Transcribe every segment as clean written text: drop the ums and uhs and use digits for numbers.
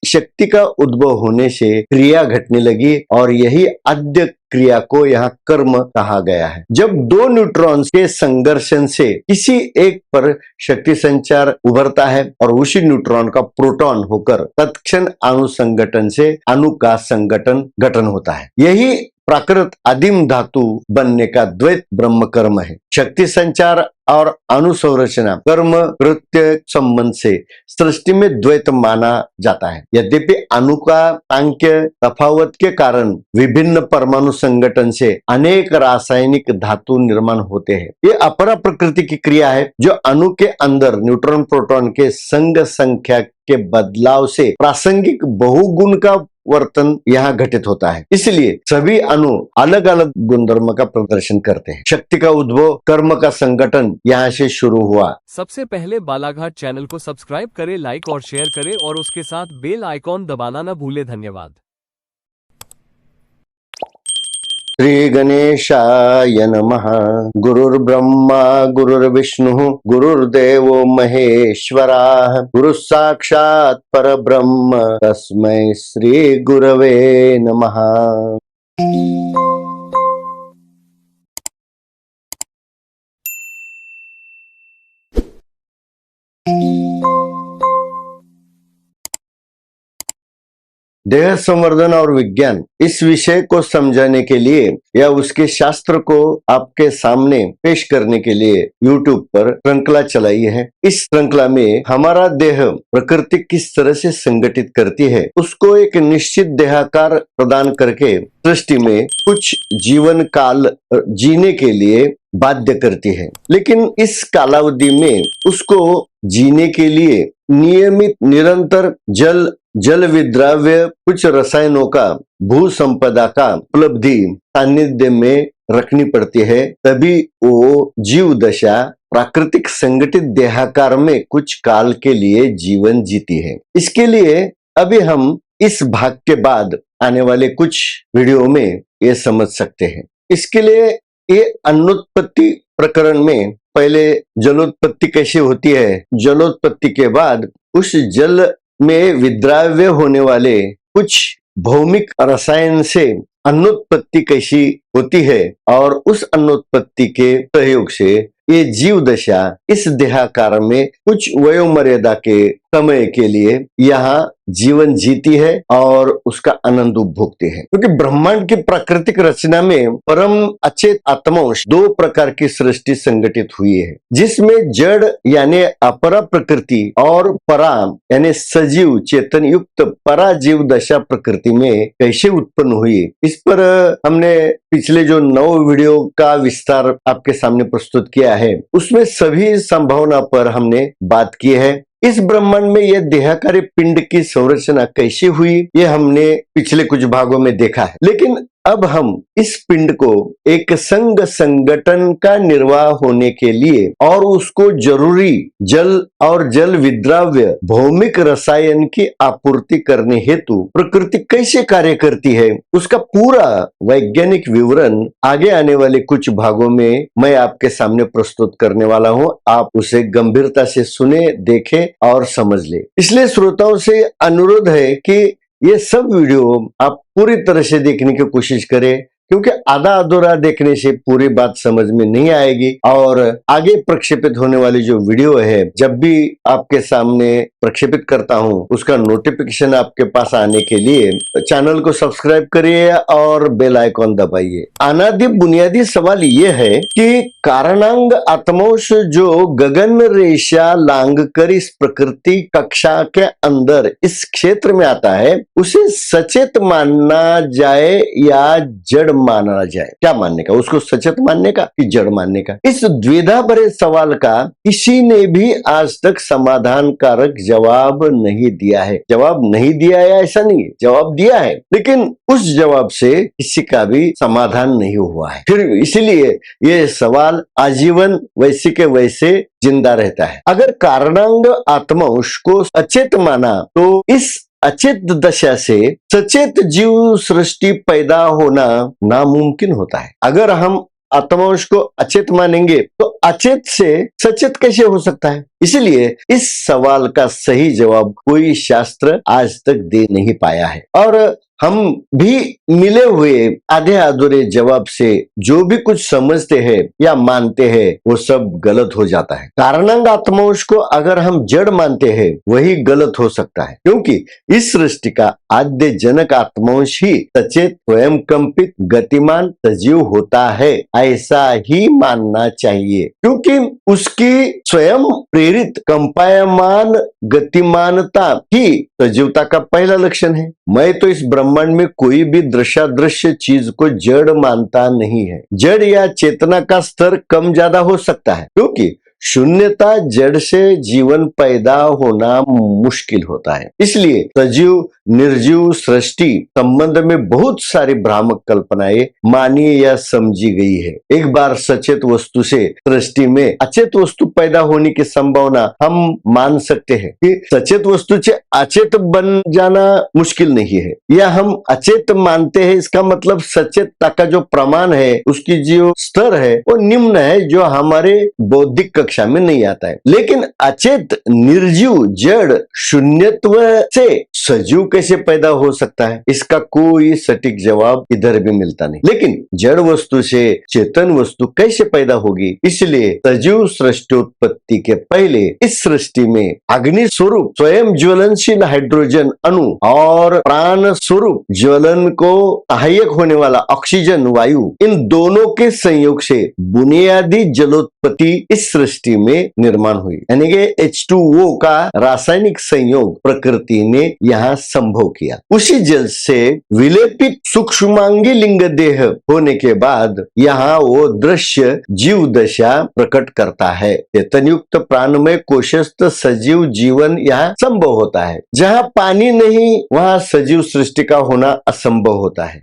शक्ति का उद्भव होने से क्रिया घटने लगी और यही आद्य क्रिया को यहाँ कर्म कहा गया है। जब दो न्यूट्रॉन्स के संघर्षण से किसी एक पर शक्ति संचार उभरता है और उसी न्यूट्रॉन का प्रोटॉन होकर तत्क्षण अणु संगठन से अणु का संगठन गठन होता है। यही प्राकृत आदिम धातु बनने का द्वैत ब्रह्म कर्म है। शक्ति संचार और अनुसंरचना कर्म कृत्य संबंध से सृष्टि में द्वैत माना जाता है। यद्यपि अणु का सांख्य तफावत के कारण विभिन्न परमाणु संगठन से अनेक रासायनिक धातु निर्माण होते हैं। ये अपरा प्रकृति की क्रिया है जो अणु के अंदर न्यूट्रॉन प्रोटॉन के संग संख्या के बदलाव से प्रासंगिक बहुगुण का वर्तन यहाँ घटित होता है। इसलिए सभी अणु अलग अलग गुणधर्म का प्रदर्शन करते हैं। शक्ति का उद्भव कर्म का संगठन यहाँ से शुरू हुआ। सबसे पहले बालाघाट चैनल को सब्सक्राइब करें, लाइक और शेयर करें और उसके साथ बेल आइकॉन दबाना न भूले। धन्यवाद। श्री गणेशाय नमः। गुरुर्ब्रह्मा गुरुर्विष्णु गुरुर्देवो महेश्वराः गुरु साक्षात् परब्रह्म तस्मै श्री गुरवे नमः। देह संवर्धन और विज्ञान इस विषय को समझाने के लिए या उसके शास्त्र को आपके सामने पेश करने के लिए YouTube पर श्रृंखला चलाई है। इस श्रृंखला में हमारा देह प्रकृति किस तरह से संगठित करती है उसको एक निश्चित देहाकार प्रदान करके सृष्टि में कुछ जीवन काल जीने के लिए बाध्य करती है। लेकिन इस कालावधि में उसको जीने के लिए नियमित निरंतर जल विद्राव्य कुछ रसायनों का भू संपदा का उपलब्धि सानिध्य में रखनी पड़ती है, तभी वो जीव दशा प्राकृतिक संगठित देहाकार में कुछ काल के लिए जीवन जीती है। इसके लिए अभी हम इस भाग के बाद आने वाले कुछ वीडियो में ये समझ सकते हैं। इसके लिए ये अन्नोत्पत्ति प्रकरण में पहले जलोत्पत्ति कैसे होती है, जलोत्पत्ति के बाद उस जल में विद्राव्य होने वाले कुछ भौमिक रसायन से अन्नोत्पत्ति कैसी होती है और उस अन्नोत्पत्ति के सहयोग से ये जीव दशा इस देहाकार में कुछ वयोमर्यादा के समय के लिए यहाँ जीवन जीती है और उसका आनंद उपभोगती है। क्योंकि ब्रह्मांड की प्राकृतिक रचना में परम अचेत आत्मांश दो प्रकार की सृष्टि संगठित हुई है, जिसमें जड़ यानी अपरा प्रकृति और परा यानी सजीव चेतन युक्त परा जीव दशा प्रकृति में कैसे उत्पन्न हुई, इस पर हमने पिछले जो 9 वीडियो का विस्तार आपके सामने प्रस्तुत किया है, उसमें सभी संभावना पर हमने बात की है। इस ब्रह्मांड में यह देहाकारी पिंड की संरचना कैसी हुई ये हमने पिछले कुछ भागों में देखा है। लेकिन अब हम इस पिंड को एक संग संगठन का निर्वाह होने के लिए और उसको जरूरी जल और जल विद्राव्य भौमिक रसायन की आपूर्ति करने हेतु प्रकृति कैसे कार्य करती है उसका पूरा वैज्ञानिक विवरण आगे आने वाले कुछ भागों में मैं आपके सामने प्रस्तुत करने वाला हूं। आप उसे गंभीरता से सुने, देखें और समझ ले। इसलिए श्रोताओं से अनुरोध है कि ये सब वीडियो आप पूरी तरह से देखने की कोशिश करें, क्योंकि आधा अधूरा देखने से पूरी बात समझ में नहीं आएगी और आगे प्रक्षेपित होने वाली जो वीडियो है जब भी आपके सामने प्रक्षेपित करता हूं उसका नोटिफिकेशन आपके पास आने के लिए चैनल को सब्सक्राइब करिए और बेल आइकॉन दबाइए। अनादि बुनियादी सवाल ये है कि कारणांग आत्मांश जो गगन रेशा लांग कर इस प्रकृति कक्षा के अंदर इस क्षेत्र में आता है उसे सचेत मानना जाए या जड़ माना जाए। क्या मानने का, उसको सचेत मानने का कि जड़ मानने का? इस द्विधा भरे सवाल का किसी ने भी आज तक समाधान कारक जवाब नहीं दिया है। जवाब नहीं दिया है ऐसा नहीं है, जवाब दिया है, लेकिन उस जवाब से किसी का भी समाधान नहीं हुआ है। फिर इसलिए ये सवाल आजीवन वैसे के वैसे जिंदा रहता है। अगर कारणांग आत्मांश को अचेत माना तो इस अचेत दशा से सचेत जीव सृष्टि पैदा होना नामुमकिन होता है। अगर हम आत्मांश को अचेत मानेंगे तो अचेत से सचेत कैसे हो सकता है? इसलिए इस सवाल का सही जवाब कोई शास्त्र आज तक दे नहीं पाया है और हम भी मिले हुए आधे अधूरे जवाब से जो भी कुछ समझते हैं या मानते हैं वो सब गलत हो जाता है। कारणांग आत्मांश को अगर हम जड़ मानते हैं वही गलत हो सकता है, क्योंकि इस सृष्टि का आद्य जनक आत्मांश ही सचेत, स्वयं कंपित, गतिमान, सजीव होता है, ऐसा ही मानना चाहिए, क्योंकि उसकी स्वयं प्रेरित कंपायमान गतिमानता ही सजीवता का पहला लक्षण है। मैं तो इस ब्रह्मांड में कोई भी दृश्यादृश्य चीज को जड़ मानता नहीं है। जड़ या चेतना का स्तर कम ज्यादा हो सकता है, क्योंकि शून्यता जड़ से जीवन पैदा होना मुश्किल होता है। इसलिए सजीव निर्जीव सृष्टि संबंध में बहुत सारी भ्रामक कल्पनाएं मानी या समझी गई है। एक बार सचेत वस्तु से सृष्टि में अचेत वस्तु पैदा होने की संभावना हम मान सकते हैं कि सचेत वस्तु से अचेत बन जाना मुश्किल नहीं है, या हम अचेत मानते हैं इसका मतलब सचेतता का जो प्रमाण है, उसकी जो स्तर है वो निम्न है, जो हमारे बौद्धिक कक्षा में नहीं आता है। लेकिन अचेत, निर्जीव, जड़, शून्यत्व से सजीव कैसे पैदा हो सकता है, इसका कोई सटीक जवाब इधर भी मिलता नहीं। लेकिन जड़ वस्तु से चेतन वस्तु कैसे पैदा होगी? इसलिए सजीव सृष्टोत्पत्ति के पहले इस सृष्टि में अग्नि स्वरूप स्वयं ज्वलनशील हाइड्रोजन अणु और प्राण स्वरूप ज्वलन को सहायक होने वाला ऑक्सीजन वायु, इन दोनों के संयोग से बुनियादी जलोत्पत्ति इस सृष्टि में निर्माण हुई, यानी कि H2O का रासायनिक संयोग प्रकृति ने यहाँ संभव किया। उसी जल से विलेपित सूक्ष्मांगी लिंग देह होने के बाद यहाँ वो दृश्य जीव दशा प्रकट करता है। चेतनयुक्त प्राणमय कोशस्थ सजीव जीवन यहाँ संभव होता है। जहाँ पानी नहीं वहाँ सजीव सृष्टि का होना असंभव होता है,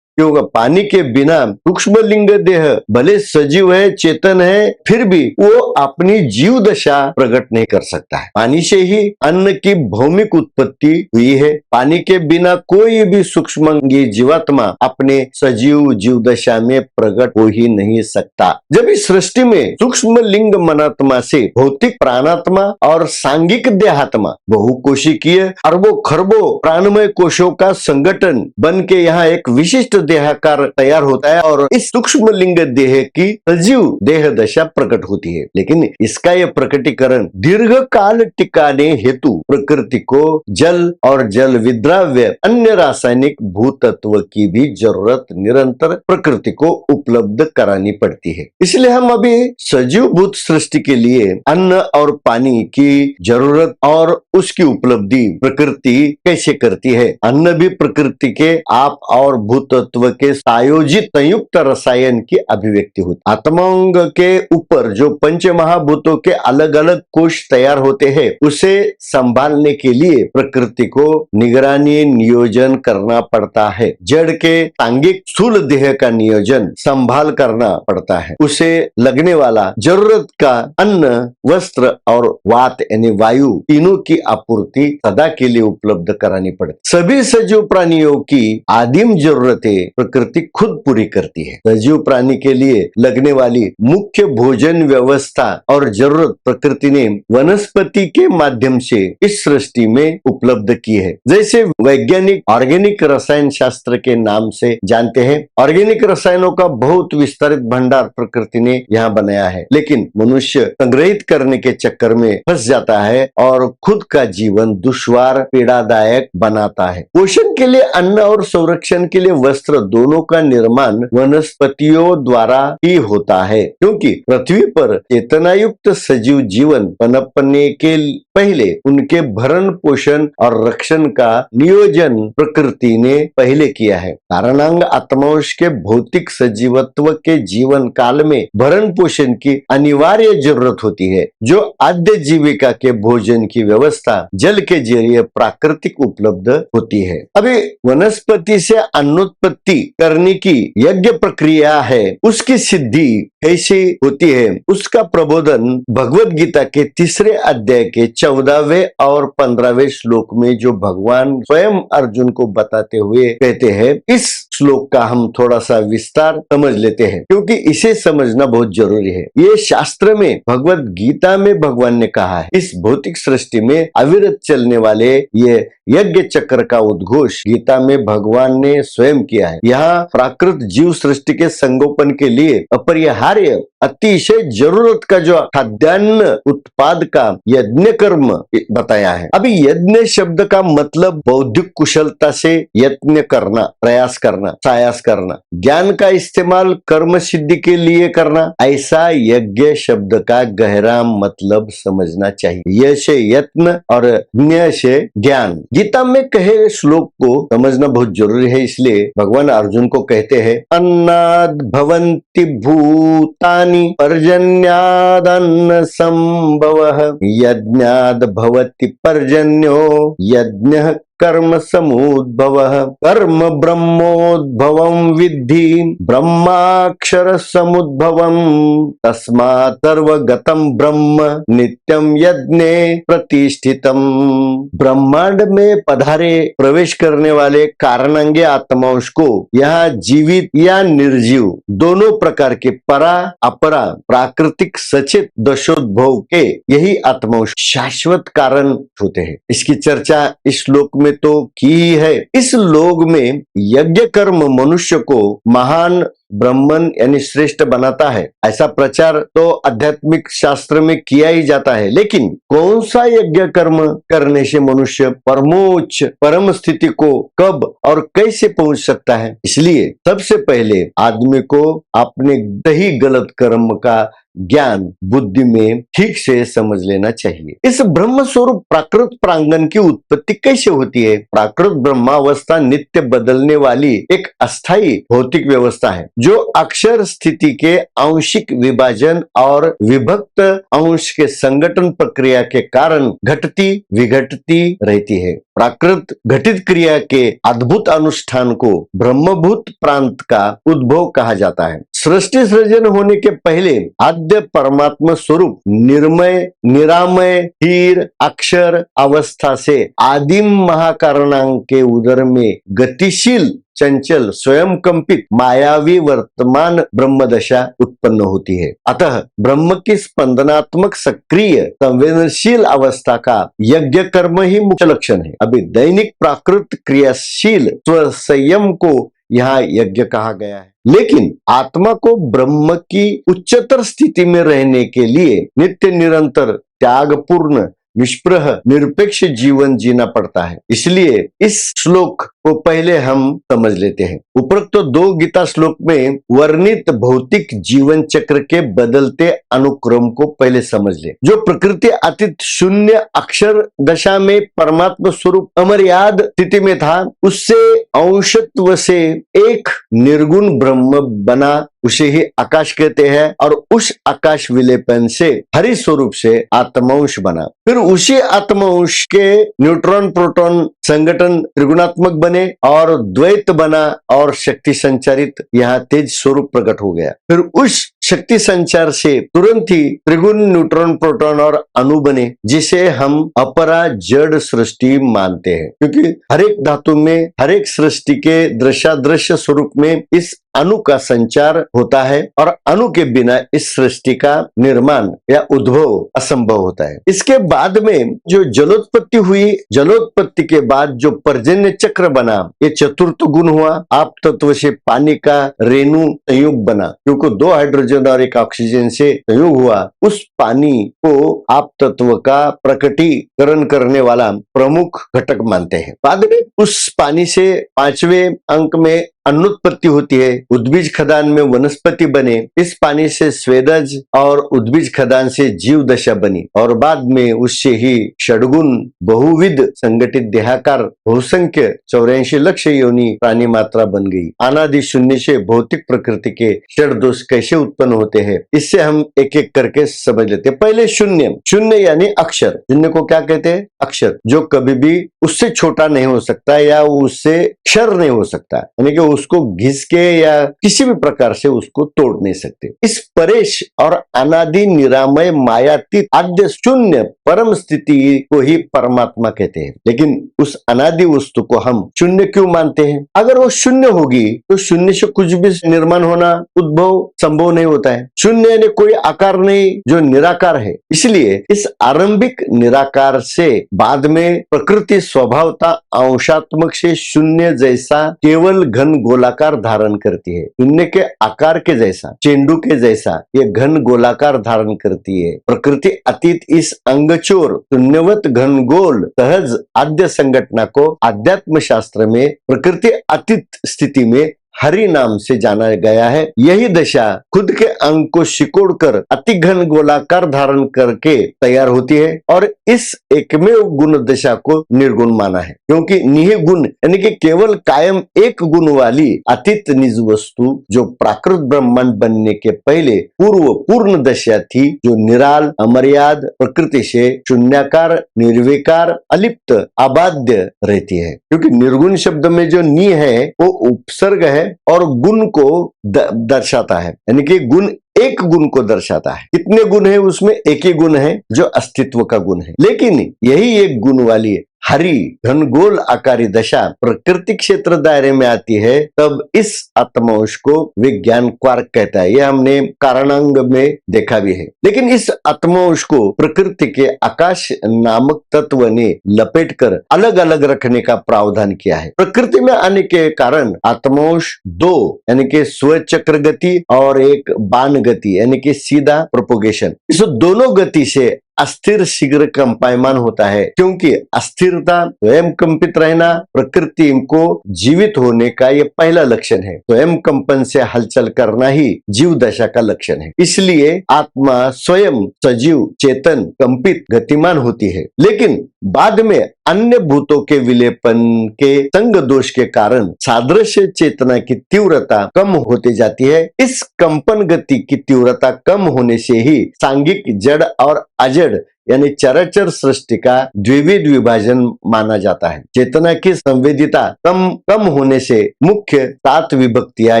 क्योंकि पानी के बिना सूक्ष्म लिंग देह भले सजीव है, चेतन है, फिर भी वो अपनी जीव दशा प्रकट नहीं कर सकता है। पानी से ही अन्न की भौमिक उत्पत्ति हुई है। पानी के बिना कोई भी सूक्ष्मांगी जीवात्मा अपने सजीव जीव दशा में प्रकट हो ही नहीं सकता। जब इस सृष्टि में सूक्ष्म लिंग मनात्मा से भौतिक प्राणात्मा और सांगिक देहात्मा बहुकोशिकीय अरबों खरबों प्राणमय कोशों का संगठन बन के यहाँ एक विशिष्ट देहाकार तैयार होता है और इस सूक्ष्म लिंग देह की सजीव देह दशा प्रकट होती है। लेकिन इसका यह प्रकटीकरण दीर्घ काल टिकाने हेतु प्रकृति को जल और जल विद्राव्य अन्य रासायनिक भूतत्व की भी जरूरत निरंतर प्रकृति को उपलब्ध करानी पड़ती है। इसलिए हम अभी सजीव भूत सृष्टि के लिए अन्न और पानी की जरूरत और उसकी उपलब्धि प्रकृति कैसे करती है। अन्न भी प्रकृति के आप और भूतत्व के आयोजित संयुक्त रसायन की अभिव्यक्ति होती। आत्मांग के ऊपर जो पंच महाभूतों के अलग अलग कोश तैयार होते हैं, उसे संभालने के लिए प्रकृति को निगरानी नियोजन करना पड़ता है। जड़ के सांगिक स्थूल देह का नियोजन संभाल करना पड़ता है। उसे लगने वाला जरूरत का अन्न, वस्त्र और वात यानी वायु, तीनों की आपूर्ति सदा के लिए उपलब्ध करानी पड़ती। सभी सजीव प्राणियों की आदिम जरूरतें प्रकृति खुद पूरी करती है। सजीव प्राणी के लिए लगने वाली मुख्य भोजन व्यवस्था और जरूरत प्रकृति ने वनस्पति के माध्यम से इस सृष्टि में उपलब्ध की है। जैसे वैज्ञानिक ऑर्गेनिक रसायन शास्त्र के नाम से जानते हैं, ऑर्गेनिक रसायनों का बहुत विस्तारित भंडार प्रकृति ने यहाँ बनाया है, लेकिन मनुष्य संग्रहित करने के चक्कर में फंस जाता है और खुद का जीवन दुश्वार पीड़ादायक बनाता है। पोषण के लिए अन्न और संरक्षण के लिए वस्त्र दोनों का निर्माण वनस्पतियों द्वारा ही होता है, क्योंकि पृथ्वी पर चेतनायुक्त सजीव जीवन पनपने के पहले उनके भरण पोषण और रक्षण का नियोजन प्रकृति ने पहले किया है। कारणांग आत्मांश के भौतिक सजीवत्व के जीवन काल में भरण पोषण की अनिवार्य जरूरत होती है, जो आद्य जीविका के भोजन की व्यवस्था जल के जरिए प्राकृतिक उपलब्ध होती है। अभी वनस्पति से अन्नोत्पत्ति करने की यज्ञ प्रक्रिया है, उसकी सिद्धि कैसे होती है, उसका प्रबोधन भगवत गीता के 3 अध्याय के 14वें और 15वें श्लोक में जो भगवान स्वयं अर्जुन को बताते हुए कहते हैं। इस श्लोक का हम थोड़ा सा विस्तार समझ लेते हैं, क्योंकि इसे समझना बहुत जरूरी है। ये शास्त्र में, भगवत गीता में भगवान ने कहा है, इस भौतिक सृष्टि में अविरत चलने वाले ये यज्ञ चक्र का उद्घोष गीता में भगवान ने स्वयं किया है। यहाँ प्राकृत जीव सृष्टि के संगोपन के लिए अपरिहार्य, अतिशय जरूरत का जो खाद्यान्न उत्पाद का यज्ञ कर्म बताया है। अभी यज्ञ शब्द का मतलब बौद्धिक कुशलता से यत्न करना, प्रयास करना, सायास करना, ज्ञान का इस्तेमाल कर्म सिद्धि के लिए करना, ऐसा यज्ञ शब्द का गहरा मतलब समझना चाहिए। यश यत्न और ज्ञ से ज्ञान। गीता में कहे श्लोक को समझना बहुत जरूरी है, इसलिए भगवान अर्जुन को कहते हैं, अन्नाद भवन्ति भूतानि पर्जन्यादन्न संभवः यज्ञाद भवति पर्जन्यो यज्ञः कर्म समुद्भवः कर्म ब्रह्मोद्भवं विद्धि ब्रह्माक्षर समुद्भवम् तस्मात् सर्वगतं ब्रह्म नित्यं यज्ञे प्रतिष्ठितम्। ब्रह्मांड में पधारे प्रवेश करने वाले कारणांगे आत्माओं को यहाँ जीवित या निर्जीव दोनों प्रकार के परा अपरा प्राकृतिक सचेत दशोद्भव के यही आत्माओं शाश्वत कारण होते हैं। इसकी चर्चा इस श्लोक में तो की ही है। इस लोक में यज्ञ कर्म मनुष्य को महान ब्राह्मण यानी श्रेष्ठ बनाता है, ऐसा प्रचार तो आध्यात्मिक शास्त्र में किया ही जाता है। लेकिन कौन सा यज्ञ कर्म करने से मनुष्य परमोच्च परम स्थिति को कब और कैसे पहुंच सकता है? इसलिए सबसे पहले आदमी को अपने सही गलत कर्म का ज्ञान बुद्धि में ठीक से समझ लेना चाहिए। इस ब्रह्म स्वरूप प्राकृत प्रांगण की उत्पत्ति कैसे होती है? प्राकृत ब्रह्मावस्था नित्य बदलने वाली एक अस्थायी भौतिक व्यवस्था है, जो अक्षर स्थिति के आंशिक विभाजन और विभक्त अंश के संगठन प्रक्रिया के कारण घटती विघटती रहती है। प्राकृत घटित क्रिया के अद्भुत अनुष्ठान को ब्रह्मभूत प्रांत का उद्भव कहा जाता है। सृष्टि सृजन होने के पहले आद्य परमात्मा स्वरूप निर्मय निरामय स्थिर अक्षर अवस्था से आदिम महाकारणांग के उदर में गतिशील चंचल स्वयं कंपित मायावी वर्तमान ब्रह्मदशा उत्पन्न होती है। अतः ब्रह्म की स्पंदनात्मक सक्रिय संवेदनशील अवस्था का यज्ञ कर्म ही मुख्य लक्षण है। अभी दैनिक प्राकृत क्रियाशील स्वसंयम को यहाँ यज्ञ कहा गया है। लेकिन आत्मा को ब्रह्म की उच्चतर स्थिति में रहने के लिए नित्य निरंतर त्यागपूर्ण निष्प्रह निरपेक्ष जीवन जीना पड़ता है। इसलिए इस श्लोक को पहले हम समझ लेते हैं। उपरोक्त तो दो गीता श्लोक में वर्णित भौतिक जीवन चक्र के बदलते अनुक्रम को पहले समझ ले। जो प्रकृति अतीत शून्य अक्षर दशा में परमात्मा स्वरूप अमर्याद स्थिति में था, उससे अंशत्व से एक निर्गुण ब्रह्म बना, उसे ही आकाश कहते हैं। और उस आकाश विलेपन से हरि स्वरूप से आत्मांश बना। फिर उसी आत्मांश के न्यूट्रॉन प्रोटॉन संगठन त्रिगुणात्मक बने और द्वैत बना और शक्ति संचारित यहाँ तेज स्वरूप प्रकट हो गया। फिर उस शक्ति संचार से तुरंत ही त्रिगुण न्यूट्रॉन प्रोटॉन और अणु बने, जिसे हम अपरा जड़ सृष्टि मानते हैं। क्योंकि हर एक धातु में हर एक सृष्टि के दृश्यादृश्य स्वरूप में इस अणु का संचार होता है और अणु के बिना इस सृष्टि का निर्माण या उद्भव असंभव होता है। इसके बाद में जो जलोत्पत्ति हुई, जलोत्पत्ति के बाद जो पर्जन्य चक्र बना, ये चतुर्थ गुण हुआ। आप तत्व से पानी का रेणु संयुग बना, क्योंकि दो हाइड्रोजन और एक ऑक्सीजन से संयुग हुआ। उस पानी को आप तत्व का प्रकटीकरण करने वाला प्रमुख घटक मानते हैं। बाद में उस पानी से पांचवें अंक में अन्नोत्पत्ति होती है। उद्बीज खदान में वनस्पति बने, इस पानी से स्वेदज और उद्बीज खदान से जीव दशा बनी और बाद में उससे ही षडगुण बहुविध संगठित देहाकार बहुसंख्य 84 लाख योनि प्राणी मात्रा बन गई। अनादि शून्य से भौतिक प्रकृति के षड दोष कैसे उत्पन्न होते हैं, इससे हम एक एक करके समझ लेते हैं। पहले शून्य, शून्य यानी अक्षर। शून्य को क्या कहते हैं? अक्षर, जो कभी भी उससे छोटा नहीं हो सकता या उससे क्षर नहीं हो सकता, यानी कि उसको घिस के या किसी भी प्रकार से उसको तोड़ नहीं सकते। इस परेश और अनादि निरामय मायातीत आद्य शून्य परम स्थिति को ही परमात्मा कहते हैं। लेकिन उस अनादि वस्तु को हम शून्य क्यों मानते हैं? अगर वो शून्य होगी तो शून्य से कुछ भी निर्माण होना उद्भव संभव नहीं होता है। शून्य यानी कोई आकार नहीं जो निराकार है। इसलिए इस आरंभिक निराकार से बाद में प्रकृति स्वभावता अंशात्मक से शून्य जैसा केवल घन गोलाकार धारण करती है। शून्य के आकार के जैसा, चेंडू के जैसा ये घन गोलाकार धारण करती है। प्रकृति अतीत इस अंगचोर शून्यवत घन गोल सहज आद्य संघटना को आध्यात्म शास्त्र में प्रकृति अतीत स्थिति में हरि नाम से जाना गया है। यही दशा खुद के अंग को सिकोड़कर अति घन गोलाकार धारण करके तैयार होती है और इस एकमेव गुण दशा को निर्गुण माना है, क्योंकि निह गुण यानी कि केवल कायम एक गुण वाली अतीत निज वस्तु जो प्राकृत ब्रह्मांड बनने के पहले पूर्व पूर्ण दशा थी, जो निराल अमर्याद प्रकृति से शून्याकार निर्विकार अलिप्त अबाध्य रहती है। क्योंकि निर्गुण शब्द में जो नि है वो उपसर्ग है और गुण को दर्शाता है, यानी कि गुण एक गुण को दर्शाता है। कितने गुण है उसमें? एक ही गुण है जो अस्तित्व का गुण है। लेकिन यही एक गुण वाली हरि घनगोल आकारी दशा प्रकृति क्षेत्र दायरे में आती है, तब इस आत्मवश को विज्ञान क्वार्क कहता है। यह हमने कारणांग में देखा भी है। लेकिन इस आत्मवश को प्रकृति के आकाश नामक तत्व ने लपेटकर अलग अलग रखने का प्रावधान किया है। प्रकृति में आने के कारण आत्मवश दो यानी कि स्वचक्र गति और एक बाण गति यानी कि सीधा प्रोपोगेशन, इस दोनों गति से अस्थिर शीघ्र कंपायमान होता है। क्योंकि अस्थिरता स्वयं कंपित रहना प्रकृति को जीवित होने का ये पहला लक्षण है। स्वयं कंपन से हलचल करना ही जीव दशा का लक्षण है। इसलिए आत्मा स्वयं सजीव चेतन कंपित गतिमान होती है। लेकिन बाद में अन्य भूतों के विलेपन के संग दोष के कारण सादृश्य चेतना की तीव्रता कम होती जाती है। इस कंपन गति की तीव्रता कम होने से ही सांघिक जड़ और अजड़ यानी चराचर सृष्टि का द्विविध विभाजन माना जाता है। चेतना की संवेदिता कम होने से मुख्य 7 विभक्तियां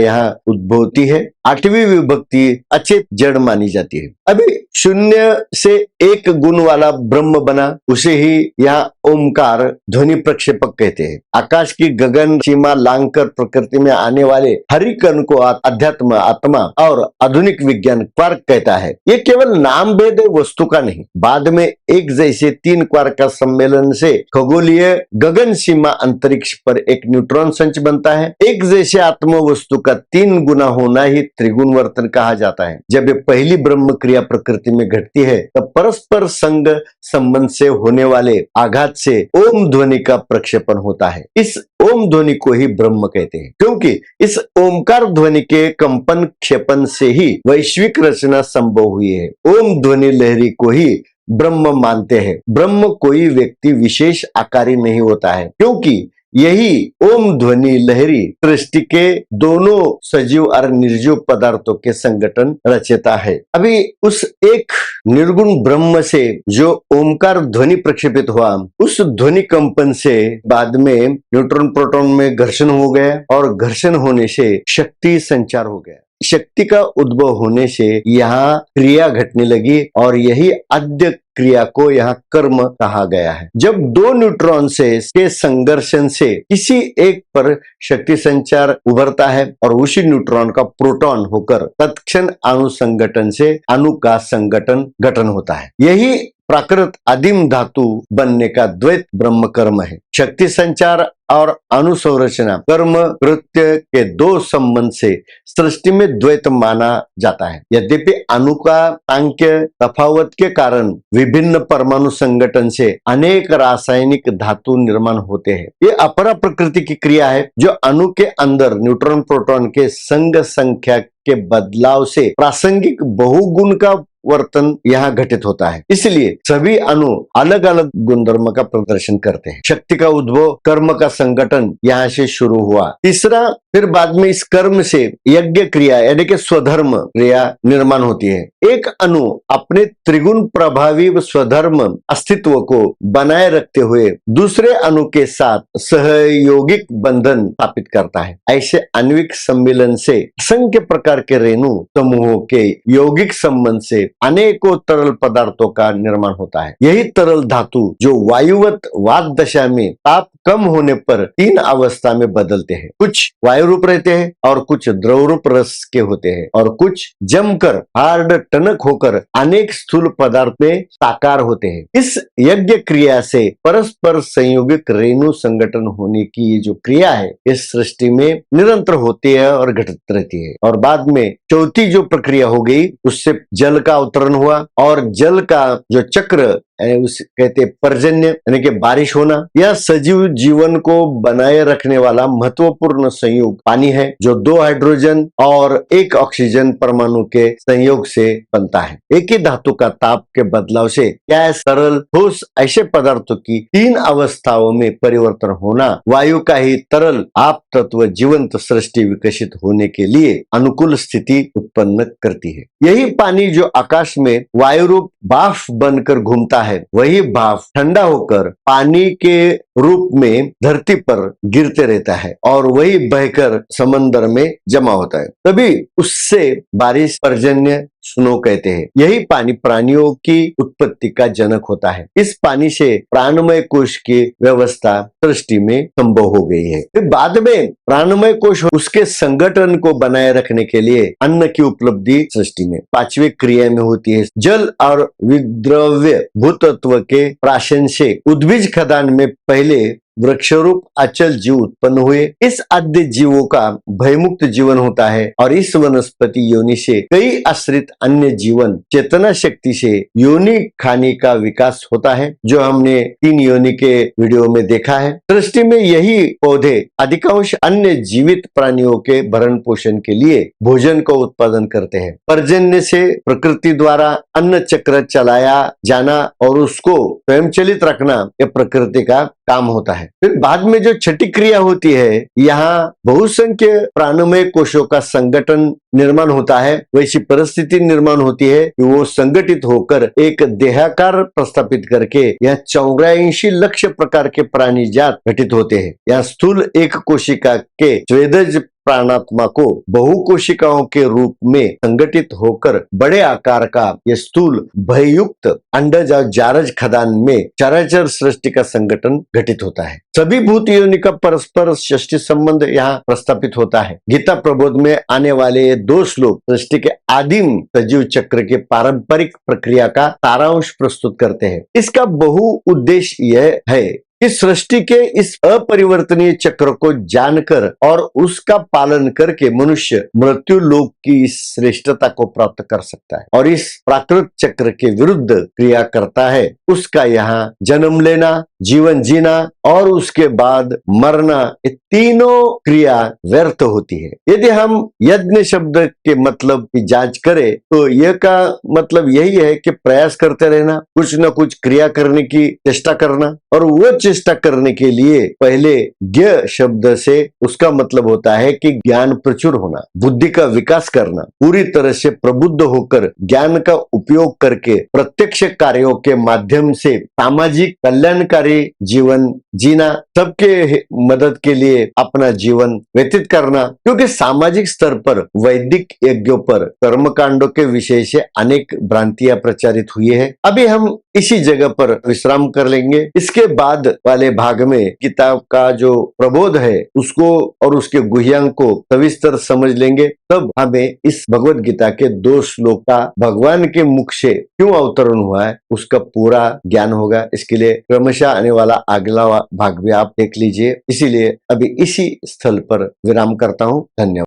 यहाँ उद्भवती है। 8वीं विभक्ति अचेत जड़ मानी जाती है। अभी शून्य से एक गुण वाला ब्रह्म बना, उसे ही यहाँ ओमकार ध्वनि प्रक्षेपक कहते हैं। आकाश की गगन सीमा लांघकर प्रकृति में आने वाले हरि कण को अध्यात्म आत्मा और आधुनिक विज्ञान क्वार्क कहता है। ये केवल नाम भेद है, वस्तु का नहीं। बाद में एक जैसे 3 क्वार्क का सम्मेलन से खगोलीय गगन सीमा अंतरिक्ष पर एक न्यूट्रॉन संच बनता है। एक जैसे आत्म वस्तु का 3 गुना होना ही त्रिगुण वर्तन कहा जाता है। जब ये पहली ब्रह्म क्रिया प्रकृति में घटती है तब परस्पर संग संबंध से होने वाले आघात से ओम ध्वनि का प्रक्षेपण होता है। इस ओम ध्वनि को ही ब्रह्म कहते हैं, क्योंकि इस ओमकार ध्वनि के कंपन क्षेपण से ही वैश्विक रचना संभव हुई है। ओम ध्वनि लहरी को ही ब्रह्म मानते हैं। ब्रह्म कोई व्यक्ति विशेष आकारी नहीं होता है, क्योंकि यही ओम ध्वनि लहरी सृष्टि के दोनों सजीव और निर्जीव पदार्थों के संगठन रचता है। अभी उस एक निर्गुण ब्रह्म से जो ओमकार ध्वनि प्रक्षेपित हुआ, उस ध्वनि कंपन से बाद में न्यूट्रॉन प्रोटॉन में घर्षण हो गया और घर्षण होने से शक्ति संचार हो गया। शक्ति का उद्भव होने से यहाँ क्रिया घटने लगी और यही आद्य क्रिया को यहाँ कर्म कहा गया है। जब 2 न्यूट्रॉन के संघर्षण से किसी एक पर शक्ति संचार उभरता है और उसी न्यूट्रॉन का प्रोटॉन होकर तत्क्षण अणु संगठन से अणु का संगठन गठन होता है। यही प्राकृत आदिम धातु बनने का द्वैत ब्रह्म कर्म है। शक्ति संचार और अनुसंरचना कर्म कृत्य के 2 संबंध से सृष्टि में द्वैत माना जाता है। यद्यपि अणु का सांख्य तफावत के कारण विभिन्न परमाणु संगठन से अनेक रासायनिक धातु निर्माण होते हैं। ये अपरा प्रकृति की क्रिया है जो अणु के अंदर न्यूट्रॉन प्रोटॉन के संग संख्या के बदलाव से प्रासंगिक बहुगुण का परिवर्तन यहाँ घटित होता है। इसलिए सभी अणु अलग अलग गुणधर्म का प्रदर्शन करते हैं। शक्ति का उद्भव, कर्म का संगठन यहाँ से शुरू हुआ। तीसरा, फिर बाद में इस कर्म से यज्ञ क्रिया यानी कि स्वधर्म क्रिया निर्माण होती है। एक अणु अपने त्रिगुण प्रभावी स्वधर्म अस्तित्व को बनाए रखते हुए दूसरे अणु के साथ सहयोगिक बंधन स्थापित करता है। ऐसे आणविक सम्मिलन से असंख्य प्रकार के रेणु समूहों के यौगिक संबंध से अनेकों तरल पदार्थों का निर्माण होता है। यही तरल धातु जो वायुवत वात दशा में ताप कम होने पर 3 अवस्था में बदलते हैं। कुछ वायु रूप रहते हैं और कुछ द्रव रूप रस के होते हैं और कुछ जमकर हार्ड टनक होकर अनेक स्थूल पदार्थ में साकार होते हैं। इस यज्ञ क्रिया से परस्पर संयोगिक रेणु संगठन होने की ये जो क्रिया है इस सृष्टि में निरंतर होती है और घटित रहती है। और बाद में चौथी जो प्रक्रिया हो गई उससे जल का अवतरण हुआ और जल का जो चक्र उस कहते पर्जन्य यानी कि बारिश होना। यह सजीव जीवन को बनाए रखने वाला महत्वपूर्ण संयोग पानी है जो 2 हाइड्रोजन और 1 ऑक्सीजन परमाणु के संयोग से बनता है। एक ही धातु का ताप के बदलाव से गैस, तरल, ठोस ऐसे पदार्थों की 3 अवस्थाओं में परिवर्तन होना वायु का ही तरल आप तत्व जीवंत सृष्टि विकसित होने के लिए अनुकूल स्थिति उत्पन्न करती है। यही पानी जो आकाश में वायु रूप भाप बनकर घूमता है वही भाप ठंडा होकर पानी के रूप में धरती पर गिरते रहता है और वही बहकर समंदर में जमा होता है। तभी उससे बारिश, पर्जन्य, स्नो कहते हैं। यही पानी प्राणियों की उत्पत्ति का जनक होता है। इस पानी से प्राणमय कोश की व्यवस्था सृष्टि में संभव हो गई है। फिर बाद में प्राणमय कोश उसके संगठन को बनाए रखने के लिए अन्न की उपलब्धि सृष्टि में 5वीं क्रिया में होती है। जल और विद्रव्य भूतत्व के प्राशन से उद्भिज खदान में पहले वृक्षरूप अचल जीव उत्पन्न हुए। इस आद्य जीवों का भयमुक्त जीवन होता है और इस वनस्पति योनि से कई आश्रित अन्य जीवन चेतना शक्ति से योनि खाने का विकास होता है जो हमने 3 योनि के वीडियो में देखा है। सृष्टि में यही पौधे अधिकांश अन्य जीवित प्राणियों के भरण पोषण के लिए भोजन का उत्पादन करते हैं। पर्जन्य से प्रकृति द्वारा अन्न चक्र चलाया जाना और उसको स्वयंचलित रखना यह प्रकृति का काम होता है। फिर बाद में जो छठी क्रिया होती है यहाँ बहुसंख्य प्राणमय कोशों का संगठन निर्माण होता है। वैसी परिस्थिति निर्माण होती है कि वो संगठित होकर एक देहाकार प्रस्थापित करके यहाँ 84 लक्ष प्रकार के प्राणी जात घटित होते हैं। यहाँ स्थूल एक कोशिका के स्वेदज प्राणात्मा को बहुकोशिकाओं के रूप में संगठित होकर बड़े आकार का यह स्थूल भययुक्त अंडज और जारज खदान में चराचर सृष्टि का संगठन घटित होता है। सभी भूत योनि का परस्पर सृष्टि संबंध यहाँ प्रस्थापित होता है। गीता प्रबोध में आने वाले ये 2 श्लोक सृष्टि के आदिम सजीव चक्र के पारंपरिक प्रक्रिया का सारांश प्रस्तुत करते हैं। इसका बहु उद्देश्य यह है इस सृष्टि के इस अपरिवर्तनीय चक्र को जानकर और उसका पालन करके मनुष्य मृत्यु लोक की श्रेष्ठता को प्राप्त कर सकता है और इस प्राकृत चक्र के विरुद्ध क्रिया करता है। उसका यहाँ जन्म लेना, जीवन जीना और उसके बाद मरना, ये तीनों क्रिया व्यर्थ होती है। यदि हम यज्ञ शब्द के मतलब की जांच करें तो यह का मतलब यही है कि प्रयास करते रहना, कुछ न कुछ क्रिया करने की चेष्टा करना और वो चेष्टा करने के लिए पहले ज्ञ शब्द से उसका मतलब होता है कि ज्ञान प्रचुर होना, बुद्धि का विकास करना, पूरी तरह से प्रबुद्ध होकर ज्ञान का उपयोग करके प्रत्यक्ष कार्यों के माध्यम से सामाजिक कल्याणकारी जीवन जीना, सबके मदद के लिए अपना जीवन व्यतीत करना। क्योंकि सामाजिक स्तर पर वैदिक यज्ञों पर कर्मकांडों के विषय से अनेक भ्रांतियां प्रचारित हुई है। अभी हम इसी जगह पर विश्राम कर लेंगे। इसके बाद वाले भाग में किताब का जो प्रबोध है उसको और उसके गुह्यांक को सविस्तर समझ लेंगे। तब हमें इस भगवत गीता के 2 श्लोक का भगवान के मुख से क्यों अवतरण हुआ है उसका पूरा ज्ञान होगा। इसके लिए क्रमशः आने वाला अगला भाग भी आप देख लीजिए। इसीलिए अभी इसी स्थल पर विराम करता हूँ। धन्यवाद।